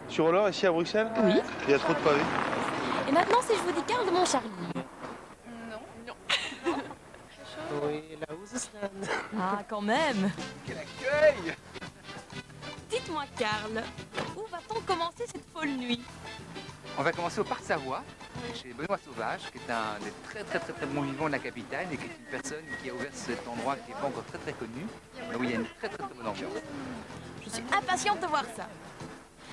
Sur Roller, ici à Bruxelles? Oui. Il y a trop de pavés. Et maintenant, si je vous dis Karl de Montcharlieu. Non. Non. Oui, la Ouzesland. Ah, quand même. Quel accueil! Dites-moi, Karl, où va-t-on commencer cette folle nuit? On va commencer au Parc Savoie, chez Benoît Sauvage, qui est un des très bons vivants de la capitale et qui est une personne qui a ouvert cet endroit qui n'est pas encore très connu, mais où il y a une très bonne ambiance. Je suis impatiente de voir ça.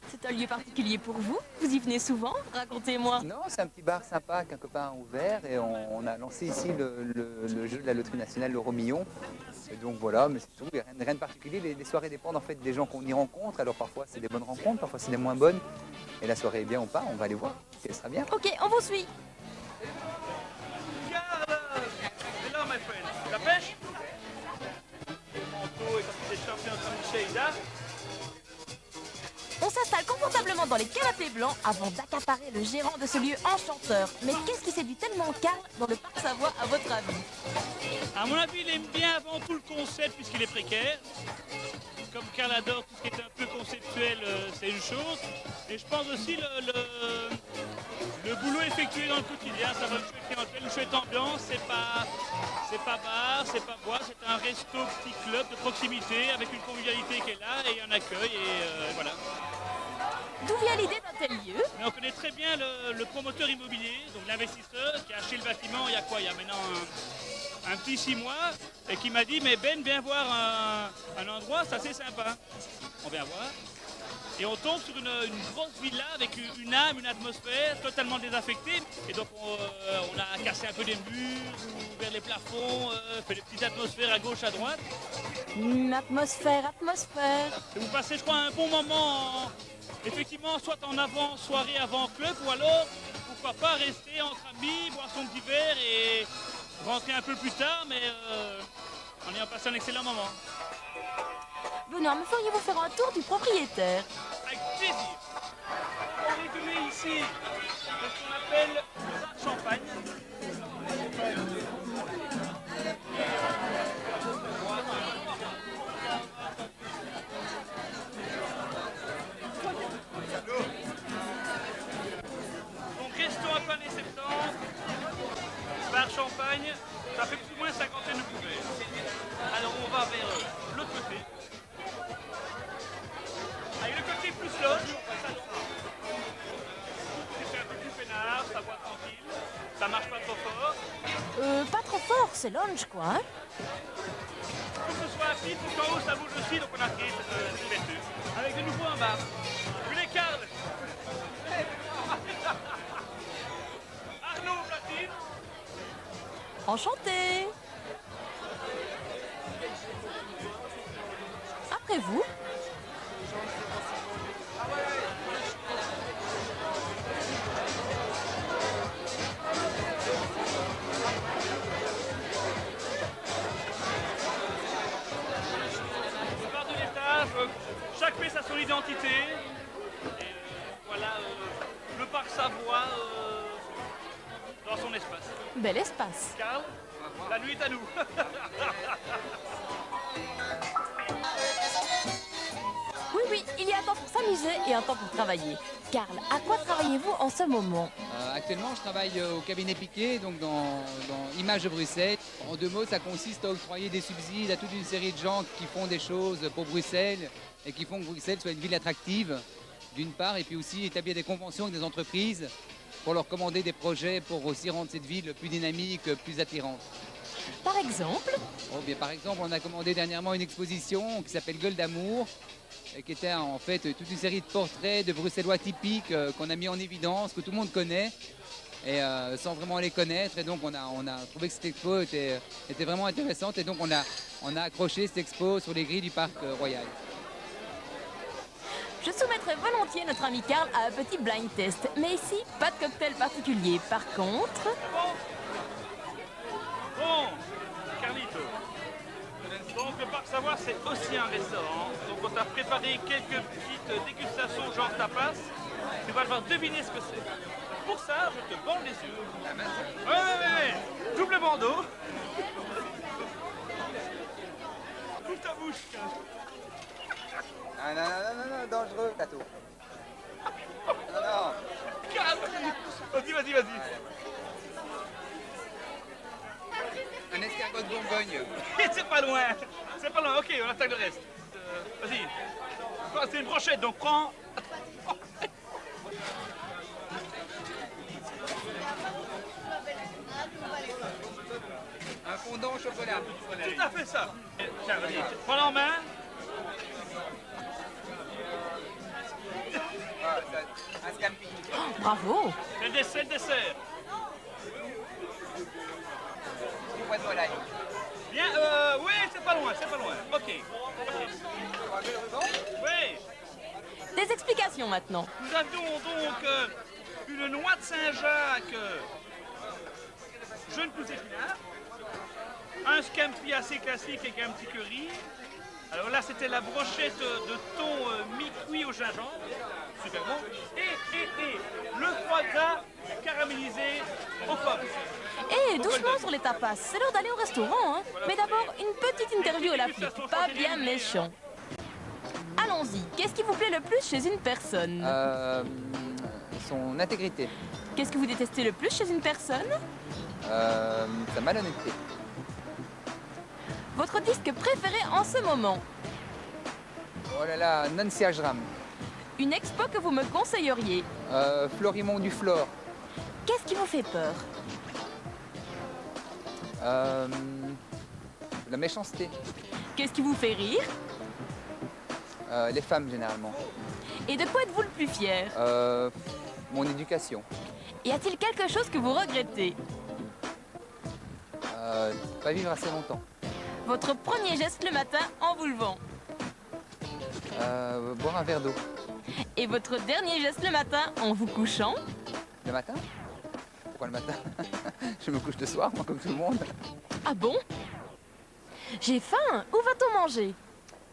C'est un lieu particulier pour vous? Vous y venez souvent? Racontez-moi. Non, c'est un petit bar sympa qu'un copain a ouvert et on a lancé ici le jeu de la loterie nationale, l'euro million. Et donc voilà, mais c'est tout, il n'y a rien de particulier. Les soirées dépendent en fait des gens qu'on y rencontre. Alors parfois c'est des bonnes rencontres, parfois c'est des moins bonnes. Et la soirée est bien ou pas, on va aller voir si elle sera bien. Ok, on vous suit. Karl! Hello, my friend. La pêche? Le manteau et quand il est champion comme Sheida. On s'installe confortablement dans les canapés blancs avant d'accaparer le gérant de ce lieu enchanteur. Mais qu'est-ce qui séduit tellement Karl dans le Parc Savoie, à votre avis? À mon avis, il aime bien avant tout le concept puisqu'il est précaire. Comme Karl adore tout ce qui est un peu conceptuel, c'est une chose. Et je pense aussi le boulot effectué dans le quotidien. Ça va une chouette clientèle, une chouette ambiance. C'est pas bar, c'est pas bois, c'est un resto petit club de proximité avec une convivialité qui est là et un accueil et voilà. D'où vient l'idée d'un tel lieu? Mais on connaît très bien le promoteur immobilier, donc l'investisseur qui a acheté le bâtiment il y a quoi? Il y a maintenant un petit 6 mois et qui m'a dit mais Ben, viens voir un endroit, c'est assez sympa. On vient voir. Et on tombe sur une grosse villa avec une âme, une atmosphère totalement désaffectée. Et donc on a cassé un peu des murs, ouvert les plafonds, fait des petites atmosphères à gauche, à droite. Atmosphère. Et vous passez, je crois, un bon moment, effectivement, soit en avant, soirée avant club, ou alors, pourquoi pas, rester entre amis, boire son petit verre et rentrer un peu plus tard, mais en ayant passé un excellent moment. Benoît, me feriez-vous faire un tour du propriétaire? Avec plaisir. On est venu ici de ce qu'on appelle le bar champagne. Donc resto à panne et septembre, bar champagne, ça fait plus ou moins 50 de couverts. Alors on va vers l'autre côté. Avec le côté plus loge, c'est un peu plus peinard, ça boit tranquille, ça marche pas trop fort. Pas trop fort, c'est lounge quoi, hein? Faut que ce soit rapide, faut qu'en haut ça bouge aussi, donc on a pris cette liberté. Avec de nouveau un bar. Puis les Karl. Arnaud platine. Enchanté. Après vous. Chaque pièce a son identité. Et voilà le Parc Savoie dans son espace. Bel espace. Karl, la nuit est à nous. Oui, il y a un temps pour s'amuser et un temps pour travailler. Karl, à quoi travaillez-vous en ce moment? Actuellement, je travaille au cabinet Piquet, donc dans Images de Bruxelles. En 2 mots, ça consiste à octroyer des subsides à toute une série de gens qui font des choses pour Bruxelles et qui font que Bruxelles soit une ville attractive, d'une part, et puis aussi établir des conventions avec des entreprises pour leur commander des projets pour aussi rendre cette ville plus dynamique, plus attirante. Par exemple? Par exemple, on a commandé dernièrement une exposition qui s'appelle Gueule d'amour, qui était en fait toute une série de portraits de Bruxellois typiques qu'on a mis en évidence, que tout le monde connaît, et sans vraiment les connaître. Et donc on a trouvé que cette expo était vraiment intéressante, et donc on a accroché cette expo sur les grilles du Parc Royal. Je soumettrai volontiers notre ami Karl à un petit blind test. Mais ici, pas de cocktail particulier. Par contre... Bon, Carlito. Donc le Parc Savoie, c'est aussi un restaurant. Donc on t'a préparé quelques petites dégustations genre tapas. Tu vas devoir deviner ce que c'est. Pour ça, je te bande les yeux. Ouais. Double bandeau. Ouvre ta bouche. Non, dangereux, Tato. loin. C'est pas loin, ok, on attaque le reste. Vas-y. C'est une brochette, donc prends. Un fondant au chocolat. Tout à fait ça. Tiens, vas-y, prends-la en main. Un scampi. Bravo. C'est le dessert. Une boîte de volaille. Bien, oui, c'est pas loin, c'est pas loin. Ok. Oui. Des explications maintenant. Nous avions donc une noix de Saint-Jacques, jeune poussée épinard, un scampi assez classique avec un petit curry. Alors là, c'était la brochette de thon mi-cuit au gingembre, super bon. Et le foie gras caramélisé aux pommes. Eh, doucement sur les tapas, c'est l'heure d'aller au restaurant, hein. Mais d'abord, une petite interview à la flic, pas bien méchant. Allons-y, qu'est-ce qui vous plaît le plus chez une personne? Son intégrité, Qu'est-ce que vous détestez le plus chez une personne? sa malhonnêteté. Votre disque préféré en ce moment? Oh là là, Nancy Ajram, Une expo que vous me conseilleriez? Florimond du Flore, Qu'est-ce qui vous fait peur? la méchanceté, Qu'est-ce qui vous fait rire? les femmes généralement, Et de quoi êtes-vous le plus fier? mon éducation, Y a-t-il quelque chose que vous regrettez? pas vivre assez longtemps, Votre premier geste le matin en vous levant? boire un verre d'eau. Et votre dernier geste le matin en vous couchant? Le matin? Pourquoi le matin? Je me couche le soir, moi, comme tout le monde. Ah bon? J'ai faim, où va-t-on manger?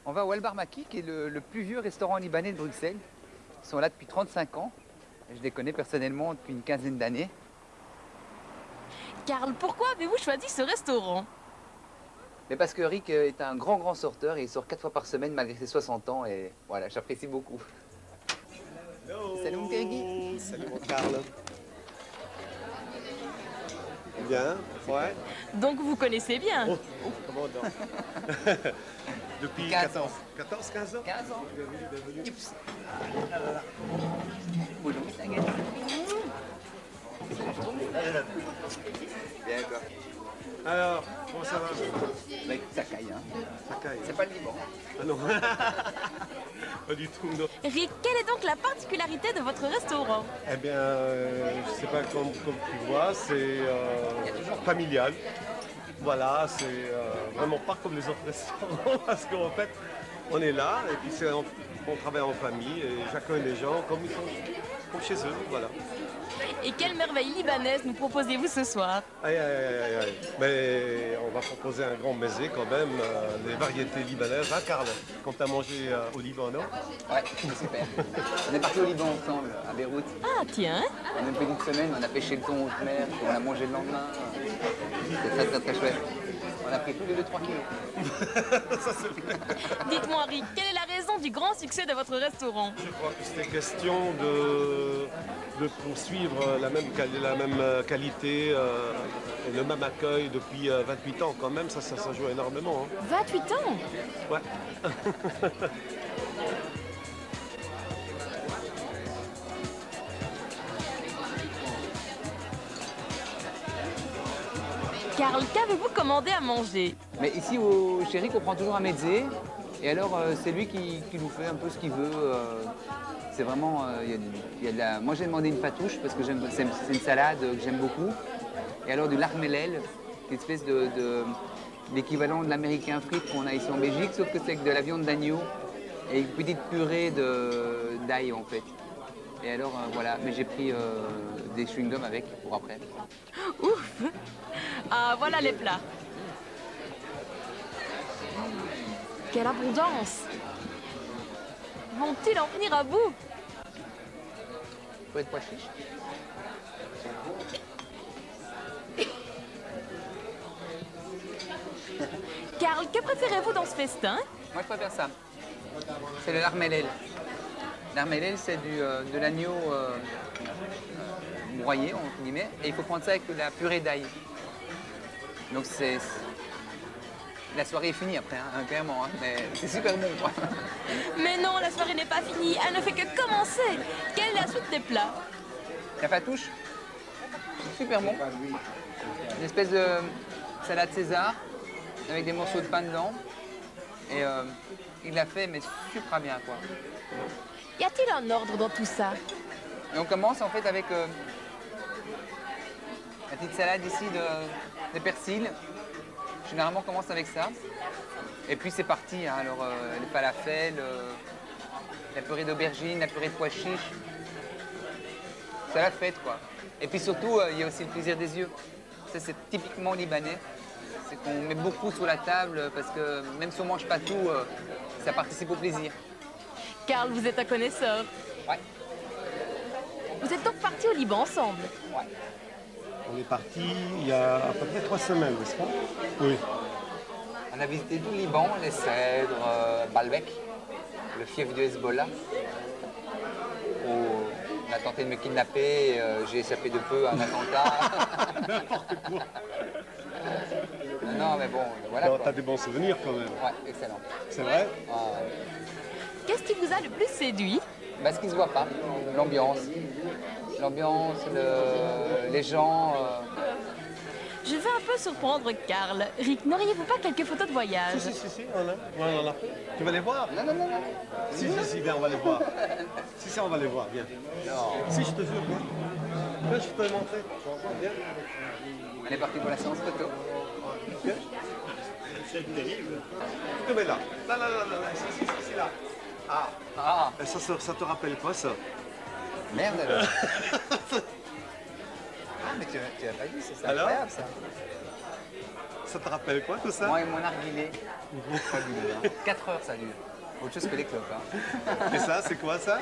On va au El Barmaki, qui est le plus vieux restaurant libanais de Bruxelles. Ils sont là depuis 35 ans. Je les connais personnellement depuis une quinzaine d'années. Karl, pourquoi avez-vous choisi ce restaurant? Mais parce que Rick est un grand sorteur et il sort 4 fois par semaine malgré ses 60 ans. Et voilà, j'apprécie beaucoup. Salut mon Guy. Salut mon Karl. Bien, ouais. Donc vous connaissez bien. Oh, comment donc depuis 15 ans. 15 ans 15 ans. Bienvenue. Youps. Bonjour, Mr. Guy. Bien, quoi. Alors, comment ça va? Bah, écoute, ça caille, hein. Ça caille. C'est pas le Liban. Ah non. Pas du tout, non. Rick, quelle est donc la particularité de votre restaurant? Eh bien, je sais pas, comme tu vois, c'est familial. Voilà, c'est vraiment pas comme les autres restaurants parce qu'en fait, on est là et puis on travaille en famille et j'accueille les gens comme ils sont comme chez eux, voilà. Et quelle merveille libanaise nous proposez-vous ce soir? Aïe, aïe, aïe, aïe. Mais on va proposer un grand mezé quand même, des variétés libanaises. Hein, Karl, quand tu as mangé au Liban, non? Ouais, c'est super. On est parti au Liban ensemble, à Beyrouth. Ah tiens, En une petite semaine, on a pêché le thon en haute mer, puis on a mangé le lendemain. C'était très chouette. On a pris tous les 2-3 kilos. dites-moi Rick, quelle est la raison du grand succès de votre restaurant? Je crois que c'était question de poursuivre la même qualité et le même accueil depuis 28 ans quand même. Ça joue énormément. Hein. 28 ans? Ouais. Karl, qu'avez-vous commandé à manger? Mais ici, chez Rick, on prend toujours un mezzé. Et alors, c'est lui qui nous fait un peu ce qu'il veut. C'est vraiment... il y a de la... Moi, j'ai demandé une fatouche parce que c'est une salade que j'aime beaucoup. Et alors, du larmelel, une espèce de l'équivalent de l'américain frites qu'on a ici en Belgique, sauf que c'est avec de la viande d'agneau et une petite purée d'ail, en fait. Et alors, voilà. Mais j'ai pris des chewing-gums avec pour après. Ouf! Ah, voilà les plats. Quelle abondance! Vont-ils en venir à bout? Faut être pois chiche. Karl, que préférez-vous dans ce festin? Moi, je préfère ça. C'est le larmelel. L'armelel, c'est de l'agneau broyé, entre guillemets, et il faut prendre ça avec de la purée d'ail. Donc c'est La soirée est finie après, hein, clairement, hein, mais c'est super bon, quoi. Mais non, la soirée n'est pas finie, elle ne fait que commencer. Quelle est la suite des plats? La fatouche, super bon. Une espèce de salade César avec des morceaux de pain dedans. Et il l'a fait, mais super bien, quoi. Y a-t-il un ordre dans tout ça? Et on commence en fait avec la petite salade ici de persil. Généralement, on commence avec ça. Et puis c'est parti, hein. Alors les falafels, la purée d'aubergine, la purée de pois chiches. C'est la fête, quoi. Et puis surtout, il y a aussi le plaisir des yeux. Ça, c'est typiquement libanais. C'est qu'on met beaucoup sur la table parce que même si on ne mange pas tout, ça participe au plaisir. Karl, vous êtes un connaisseur. Ouais. Vous êtes donc partis au Liban ensemble? Ouais. On est parti il y a à peu près 3 semaines, n'est-ce pas? Oui. On a visité tout le Liban, les Cèdres, Baalbek, le fief du Hezbollah. Où on a tenté de me kidnapper, j'ai échappé de peu à un attentat. N'importe quoi. Non, mais bon, voilà. Bon, quoi. t'as des bons souvenirs quand même. Ouais, excellent. C'est vrai? Qu'est-ce qui vous a le plus séduit? Bah, ce qui se voit pas, l'ambiance. L'ambiance, les gens. Je vais un peu surprendre Karl. Rick, n'auriez-vous pas quelques photos de voyage? Si, on a. Ouais, on en a fait. Tu vas les voir? Non. Si, viens, on va les voir. Si, on va les voir, viens. Non. Si, je te jure, viens. Viens, je peux te montrer. Viens. On est parti pour la séance photo. Viens. C'est terrible. Tu te mets là. Là, si, là. Ah, Et ça te rappelle quoi, ça? merde alors. Ah, mais tu l'as pas dit, c'est Alors incroyable ça. Ça te rappelle quoi, tout ça? Moi et mon narguilé. Fabuleux, hein. 4 heures ça dure. Autre chose que les clopes. Hein. Et ça, c'est quoi ça? Ça,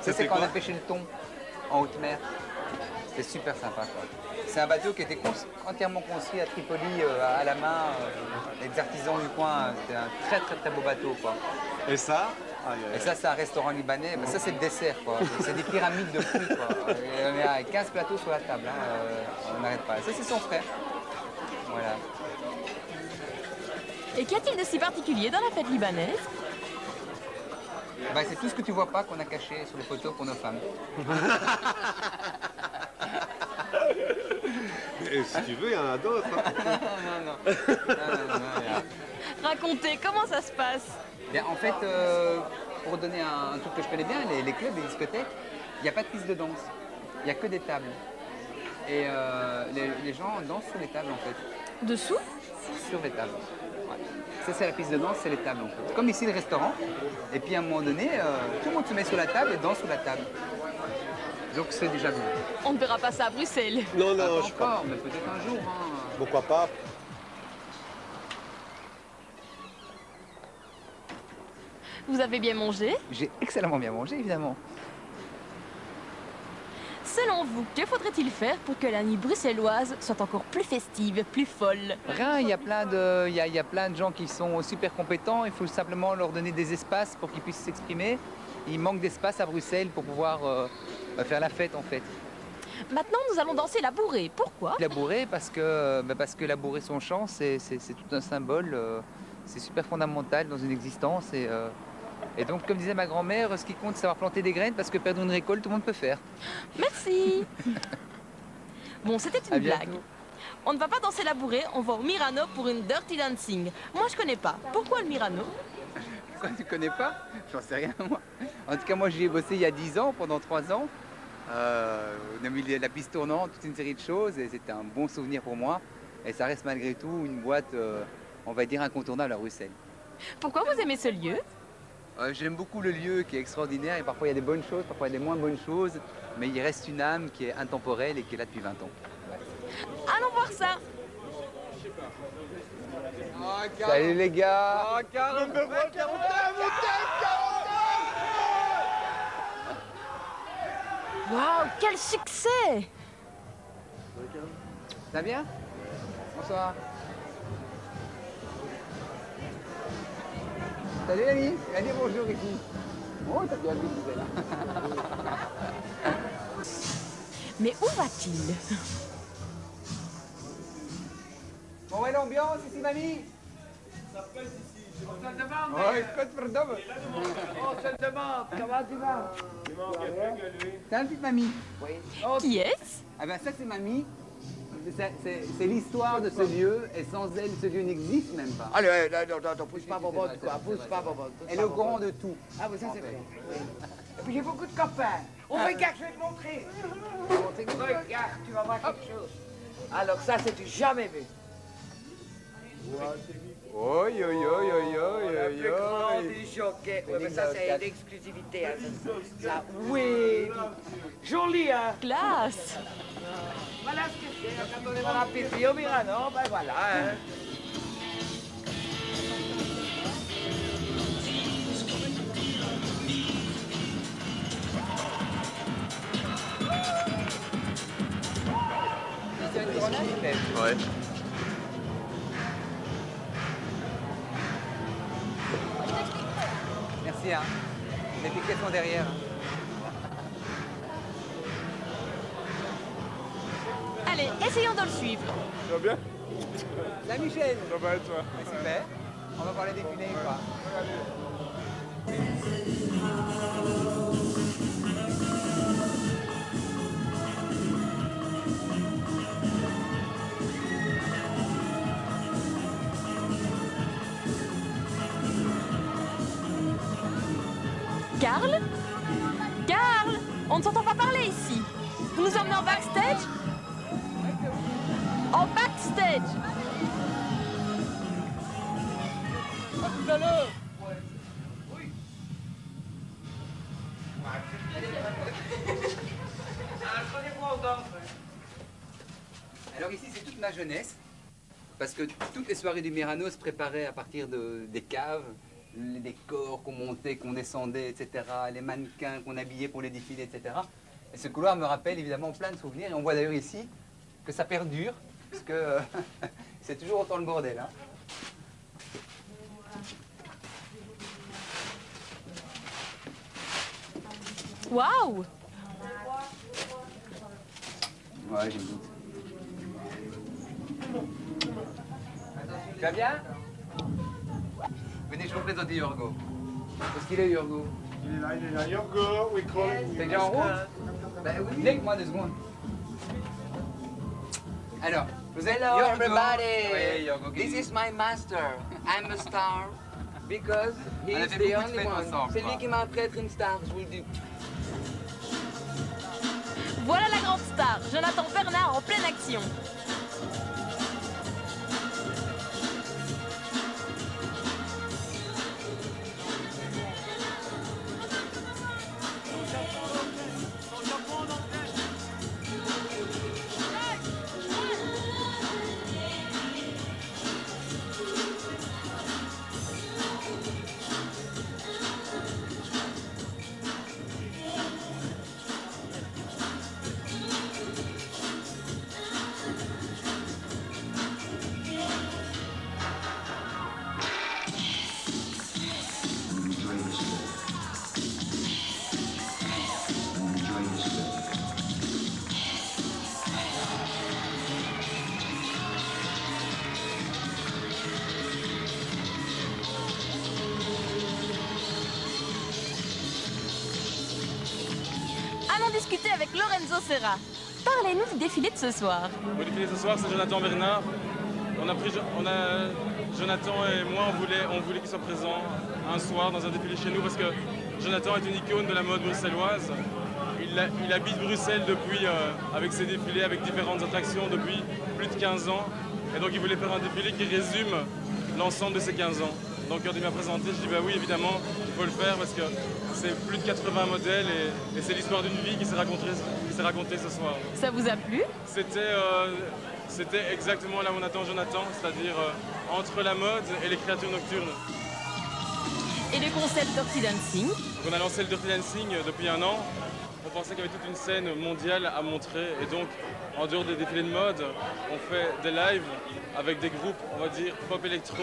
c'est C'était quand on quoi? a pêché le thon en haute mer. C'était super sympa, quoi. C'est un bateau qui était entièrement construit à Tripoli, à la main, les artisans du coin. C'était un très beau bateau, quoi. Et ça? Et ça, c'est un restaurant libanais. Ben, ça, c'est le dessert, quoi. C'est des pyramides de fruits, quoi. Et on est à 15 plateaux sur la table, hein. On n'arrête pas. Ça, c'est son frère. Voilà. Et qu'y a-t-il de si particulier dans la fête libanaise? Ben, c'est tout ce que tu vois pas qu'on a caché sur les photos pour nos femmes. Et si tu veux, il y en a d'autres. Hein. Non. Racontez, comment ça se passe? Bien, en fait, pour donner un truc que je connais bien, les clubs, les discothèques, il n'y a pas de piste de danse. Il n'y a que des tables. Et les gens dansent sur les tables, en fait. Dessous? Sur les tables. Ouais. Ça, c'est la piste de danse, c'est les tables, en fait. Comme ici, le restaurant. Et puis, à un moment donné, tout le monde se met sur la table et danse sur la table. Donc, c'est déjà bien. On ne verra pas ça à Bruxelles. Non, Pas je crois. encore, mais peut-être un jour. Hein. Pourquoi pas? Vous avez bien mangé? J'ai excellemment bien mangé, évidemment. Selon vous, que faudrait-il faire pour que la nuit bruxelloise soit encore plus festive, plus folle? Rien, il y a plein de gens qui sont super compétents. Il faut simplement leur donner des espaces pour qu'ils puissent s'exprimer. Il manque d'espace à Bruxelles pour pouvoir faire la fête, en fait. Maintenant, nous allons danser la bourrée. Pourquoi? La bourrée, parce que labourer son champ, c'est tout un symbole. C'est super fondamental dans une existence. Et donc, comme disait ma grand-mère, ce qui compte, c'est savoir planter des graines, parce que perdre une récolte, tout le monde peut faire. Merci. Bon, c'était À une bientôt. blague. On ne va pas danser la bourrée, on va au Mirano pour une dirty dancing. Moi, je connais pas. Pourquoi le Mirano? Quoi, tu connais pas? J'en sais rien, moi. En tout cas, moi, j'y ai bossé il y a 10 ans, pendant 3 ans. On a mis la piste tournante, toute une série de choses, et c'était un bon souvenir pour moi. Et ça reste malgré tout une boîte, on va dire, incontournable à Bruxelles. Pourquoi vous aimez ce lieu? J'aime beaucoup le lieu qui est extraordinaire, et parfois il y a des bonnes choses, parfois il y a des moins bonnes choses, mais il reste une âme qui est intemporelle et qui est là depuis 20 ans. Allons voir ça. Salut les gars! Waouh, quel succès! Ça va bien? Bonsoir. Salut Annie, elle a dit bonjour ici. Oh, t'as bien vu, Gisèle. Mais où va-t-il? Bon, ouais, l'ambiance ici, mamie? Ouais, godverdomme. On se demande, comment tu vas? T'as une petite mamie? Qui est-ce? Ah ben ça c'est mamie. C'est l'histoire de ce lieu et sans elle ce lieu n'existe même pas. Allez, non, pousse pas Bobonne, quoi, pousse pas Bobonne. Elle est au courant de tout. Ah oui, ça c'est vrai. Oui. Et puis j'ai beaucoup de copains. Oh, regarde, je vais te montrer. Regarde, tu vas voir quelque chose. Alors ça, c'est du jamais vu. Oi, oi, oi, oi, oi, La plus grande du choquet. Oui, mais ça, c'est une exclusivité. Hein. Ça, oui. Joli, hein. Classe. Voilà ce que c'est. Quand on est dans la piscine au Mirano, ben voilà. Hein. Ouais. Merci, hein. Les piquets sont derrière. Allez, essayons de le suivre. Ça va bien? Salut Michel. Ça va et toi? Super. On va parler des filets, quoi. Karl? Karl! On ne s'entend pas parler ici. Vous nous emmenez en backstage? En backstage! À tout à l'heure. Alors ici, c'est toute ma jeunesse, parce que toutes les soirées du Mirano se préparaient à partir des caves, les décors qu'on montait, qu'on descendait, etc., les mannequins qu'on habillait pour les défilés, etc. Et ce couloir me rappelle évidemment plein de souvenirs, et on voit d'ailleurs ici que ça perdure, parce que c'est toujours autant le bordel. Hein. Waouh! Ouais, j'ai le doute. Tu vas bien? Venez, je vous présente Yorgo. Où est-ce qu'il est, Yorgo? Il est là, Yorgo, we call T'es déjà en route? Ben oui, venez avec moi 2 secondes. Alors, vous êtes Hello, Yorgo. everybody. Oui, Yorgo. This is my master. I'm a star because he On a is fait the beaucoup de only fêtes one. ensemble, C'est quoi. lui qui m'a fait être une star, je vous le dis. Voilà la grande star, Jonathan Bernard en pleine action. Allons discuter avec Lorenzo Serra. Parlez-nous du défilé de ce soir. Le défilé ce soir, c'est Jonathan Bernard. Jonathan et moi, on voulait qu'il soit présent un soir dans un défilé chez nous parce que Jonathan est une icône de la mode bruxelloise. Il habite Bruxelles depuis, avec ses défilés, avec différentes attractions depuis plus de 15 ans. Et donc il voulait faire un défilé qui résume l'ensemble de ces 15 ans. Donc quand il m'a présenté, je dis bah oui, évidemment, il faut le faire parce que c'est plus de 80 modèles et c'est l'histoire d'une vie qui s'est racontée ce soir. Ça vous a plu? C'était exactement là où on attend Jonathan, c'est-à-dire entre la mode et les créatures nocturnes. Et le concept Dirty Dancing? Donc on a lancé le Dirty Dancing depuis 1 an. On pensait qu'il y avait toute une scène mondiale à montrer et donc en dehors des défilés de mode, on fait des lives avec des groupes, on va dire, pop électro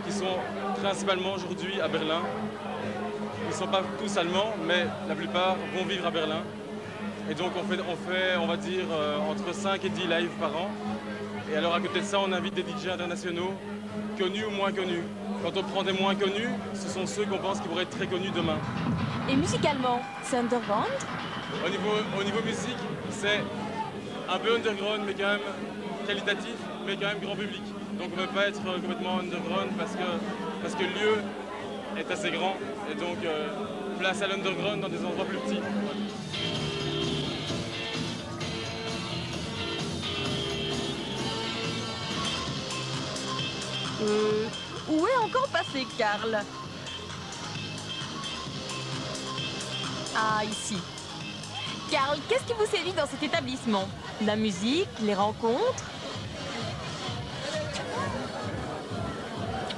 qui sont principalement aujourd'hui à Berlin. Ils ne sont pas tous allemands, mais la plupart vont vivre à Berlin. Et donc on fait on va dire, entre 5 et 10 lives par an. Et alors à côté de ça, on invite des DJ internationaux, connus ou moins connus. Quand on prend des moins connus, ce sont ceux qu'on pense qui pourraient être très connus demain. Et musicalement, c'est underground? Au niveau musique, c'est un peu underground, mais quand même qualitatif, mais quand même grand public. Donc on ne peut pas être complètement underground parce que le lieu est assez grand et donc place à l'underground dans des endroits plus petits. Où est encore passé Karl? Ah, ici. Karl, qu'est-ce qui vous séduit dans cet établissement? La musique, les rencontres?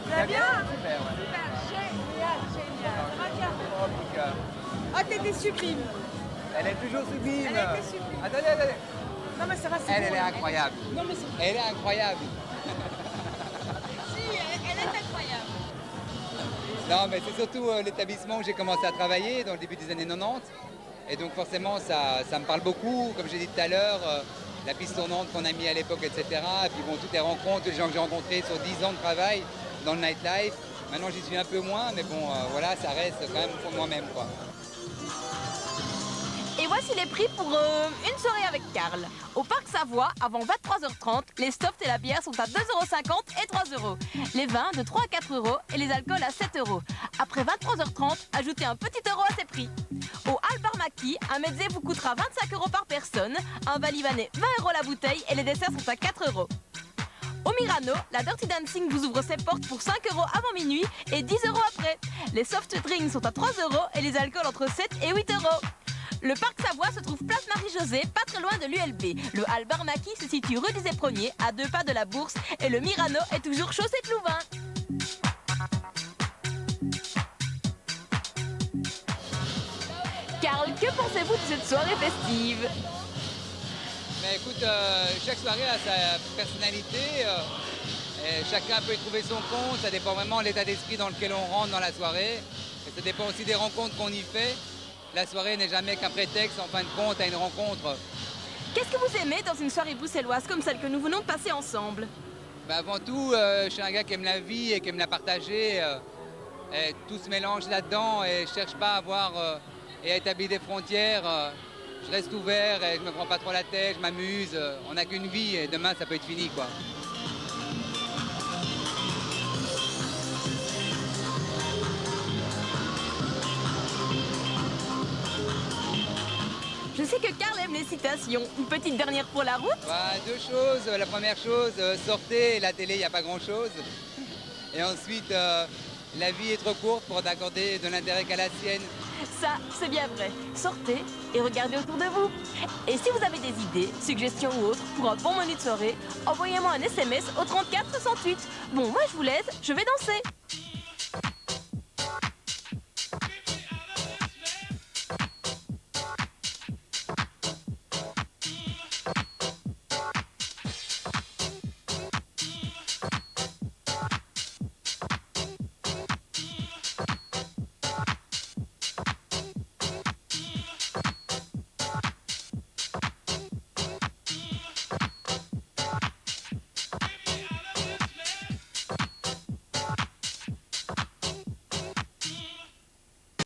Ça va bien? Super, ouais. Super, génial, génial. Ça va bien? Ah, t'étais sublime. Elle est toujours sublime. Elle était sublime. Attendez. Non, mais ça va, c'est Elle bon. est incroyable. Non, mais c'est... Elle est incroyable. Si, elle est incroyable. Non, mais c'est surtout l'établissement où j'ai commencé à travailler dans le début des années 90. Et donc forcément, ça me parle beaucoup. Comme j'ai dit tout à l'heure, la piste tournante qu'on a mis à l'époque, etc. Et puis bon, toutes les rencontres, les gens que j'ai rencontrés sur 10 ans de travail dans le nightlife. Maintenant, j'y suis un peu moins, mais bon, voilà, ça reste quand même pour moi-même, quoi. Et voici les prix pour une soirée avec Karl. Au Parc Savoie, avant 23h30, les softs et la bière sont à 2,50 € et 3 €. Les vins de 3 à 4 € et les alcools à 7 €. Après 23h30, ajoutez un petit euro à ces prix. Au Al Barmaki, un mezze vous coûtera 25 € par personne, un vin libanais 20 € la bouteille et les desserts sont à 4 €. Au Mirano, la Dirty Dancing vous ouvre ses portes pour 5 € avant minuit et 10 € après. Les soft drinks sont à 3 € et les alcools entre 7 et 8 €. Le Parc Savoie se trouve place Marie-Josée, pas très loin de l'ULB. Le Al Barmaki se situe rue des Éperonniers, à 2 pas de la Bourse. Et le Mirano est toujours chaussée de Louvain. Karl, que pensez-vous de cette soirée festive? Mais écoute, chaque soirée a sa personnalité. Et chacun peut y trouver son compte. Ça dépend vraiment de l'état d'esprit dans lequel on rentre dans la soirée. Et ça dépend aussi des rencontres qu'on y fait. La soirée n'est jamais qu'un prétexte, en fin de compte, à une rencontre. Qu'est-ce que vous aimez dans une soirée bruxelloise comme celle que nous venons de passer ensemble? Bah avant tout, je suis un gars qui aime la vie et qui aime la partager. Et tout se mélange là-dedans et je cherche pas à avoir et à établir des frontières. Je reste ouvert et je me prends pas trop la tête, je m'amuse. On n'a qu'une vie et demain ça peut être fini, quoi. Je sais que Karl aime les citations. Une petite dernière pour la route? Bah, deux choses. La première chose, sortez, la télé, il n'y a pas grand-chose. Et ensuite, la vie est trop courte pour d'accorder de l'intérêt qu'à la sienne. Ça, c'est bien vrai. Sortez et regardez autour de vous. Et si vous avez des idées, suggestions ou autres pour un bon menu de soirée, envoyez-moi un SMS au 34 68. Bon, moi je vous laisse, je vais danser.